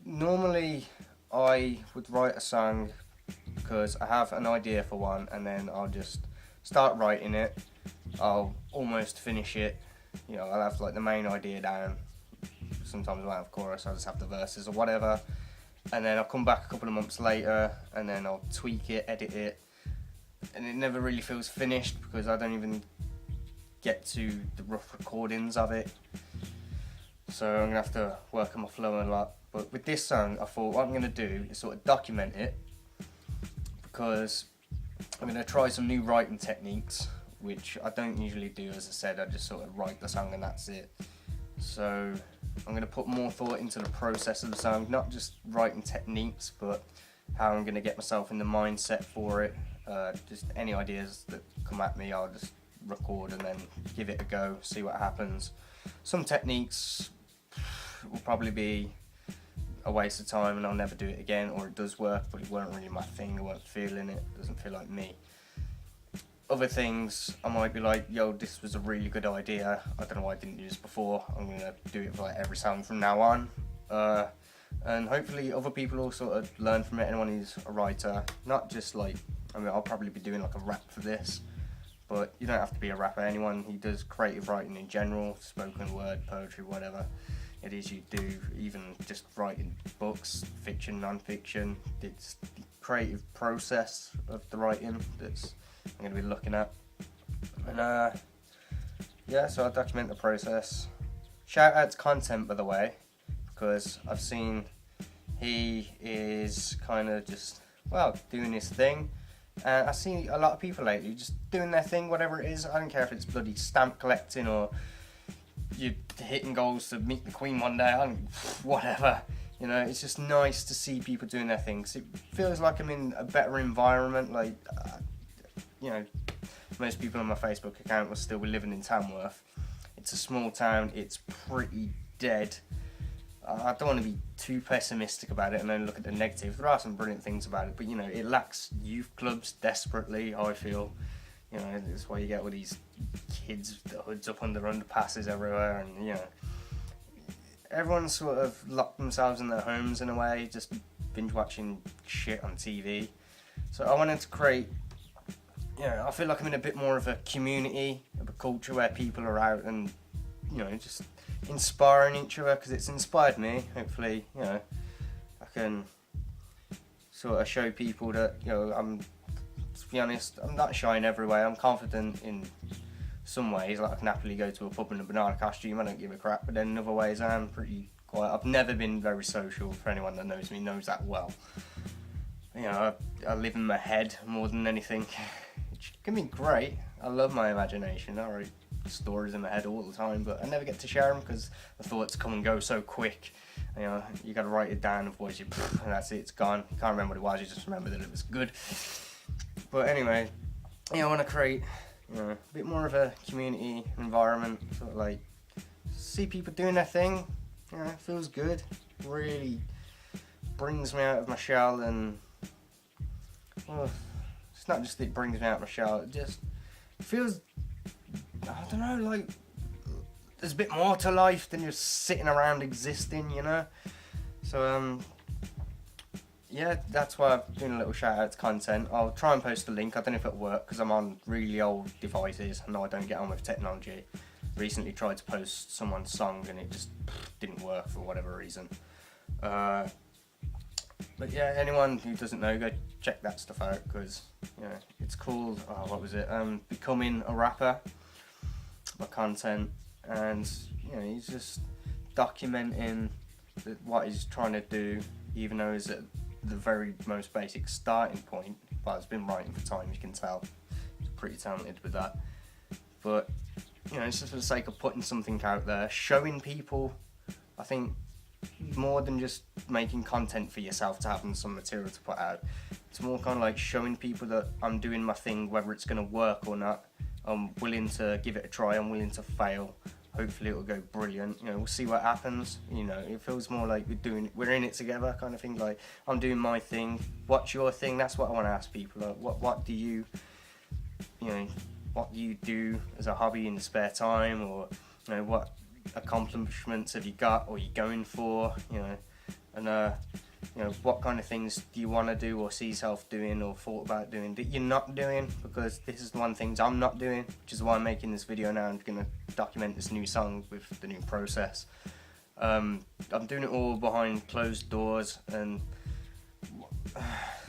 Normally, I would write a song because I have an idea for one, and then I'll just start writing it. I'll almost finish it. I'll have like the main idea down. Sometimes I won't have chorus. I'll just have the verses or whatever, and then I'll come back a couple of months later, and then I'll tweak it, edit it, and it never really feels finished because I don't even get to the rough recordings of it. So I'm gonna have to work on my flow a lot. But with this song, I thought what I'm gonna do is sort of document it, because I'm gonna try some new writing techniques, which I don't usually do. As I said, I just sort of write the song and that's it. So I'm gonna put more thought into the process of the song, not just writing techniques, but how I'm gonna get myself in the mindset for it. Just any ideas that come at me, I'll just record and then give it a go, see what happens. Some techniques will probably be a waste of time and I'll never do it again, or it does work but it weren't really my thing, I weren't feeling it, doesn't feel like me. Other things I might be like, yo, this was a really good idea, I don't know why I didn't do this before, I'm going to do it for like every song from now on. And hopefully other people will sort of learn from it, anyone who's a writer, not just like, I'll probably be doing like a rap for this, but you don't have to be a rapper. Anyone who does creative writing in general, spoken word, poetry, whatever it is you do, even just writing books, fiction, non-fiction, it's the creative process of the writing that's I'm going to be looking at. And so I'll document the process. Shout out to Kontent, by the way, because I've seen he is kind of just, doing his thing. I see a lot of people lately just doing their thing, whatever it is. I don't care if it's bloody stamp collecting or you're hitting goals to meet the Queen one day. Whatever. It's just nice to see people doing their things. It feels like I'm in a better environment. Like, most people on my Facebook account will still be living in Tamworth. It's a small town. It's pretty dead. I don't want to be too pessimistic about it and only look at the negative. There are some brilliant things about it, but it lacks youth clubs desperately, I feel. That's why you get all these kids with the hoods up under underpasses everywhere, and everyone's sort of locked themselves in their homes in a way, just binge watching shit on TV. So I wanted to create, I feel like I'm in a bit more of a community, of a culture where people are out and, just inspiring each other, because it's inspired me. Hopefully, I can sort of show people that, to be honest, I'm not shy in every way. I'm confident in some ways. Like, I can happily go to a pub in a banana costume, I don't give a crap, but then in other ways I'm pretty quiet. I've never been very social. For anyone that knows me knows that well. I live in my head more than anything, which can be great. I love my imagination. I write stories in my head all the time, but I never get to share them because the thoughts come and go so quick. You got to write it down, otherwise and that's it, it's gone. You can't remember what it was, you just remember that it was good. But anyway, I want to create a bit more of a community environment, sort of like see people doing their thing. It feels good, really brings me out of my shell, and it's not just that it brings me out of my shell, it just feels, I don't know, like there's a bit more to life than just sitting around existing, So that's why I'm doing a little shout out to Kontent. I'll try and post a link. I don't know if it'll work because I'm on really old devices and I don't get on with technology. Recently tried to post someone's song and it just didn't work for whatever reason. But yeah, anyone who doesn't know, go check that stuff out, because it's called Becoming a Rapper by Kontent, and he's just documenting what he's trying to do, even though he's at the very most basic starting point. But he's been writing for time, you can tell. He's pretty talented with that. But it's just for the sake of putting something out there, showing people. I think more than just making content for yourself to having some material to put out, it's more kind of like showing people that I'm doing my thing, whether it's going to work or not. I'm willing to give it a try, I'm willing to fail. Hopefully it'll go brilliant. We'll see what happens. It feels more like we're in it together kind of thing. Like, I'm doing my thing, what's your thing? That's what I want to ask people. Like, what do you do as a hobby in the spare time, or what accomplishments have you got or are you going for? and you know, what kind of things do you want to do or see yourself doing or thought about doing that you're not doing, because this is one thing I'm not doing, which is why I'm making this video now. I'm going to document this new song with the new process. I'm doing it all behind closed doors, and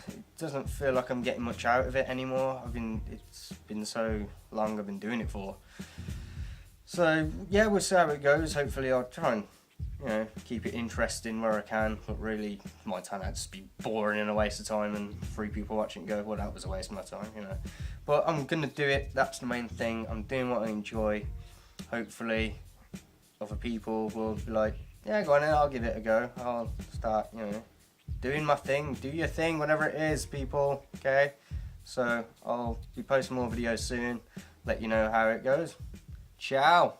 it doesn't feel like I'm getting much out of it anymore. It's been so long I've been doing it for. So yeah, we'll see how it goes. Hopefully I'll try and, you know, keep it interesting where I can, but really it might turn out to just be boring and a waste of time, and 3 people watching it go, well, that was a waste of my time, you know. But I'm gonna do it. That's the main thing. I'm doing what I enjoy. Hopefully other people will be like, yeah, go on then, I'll give it a go. I'll start, you know, doing my thing. Do your thing, whatever it is, people. Okay, so I'll be posting more videos soon, let you know how it goes. Ciao.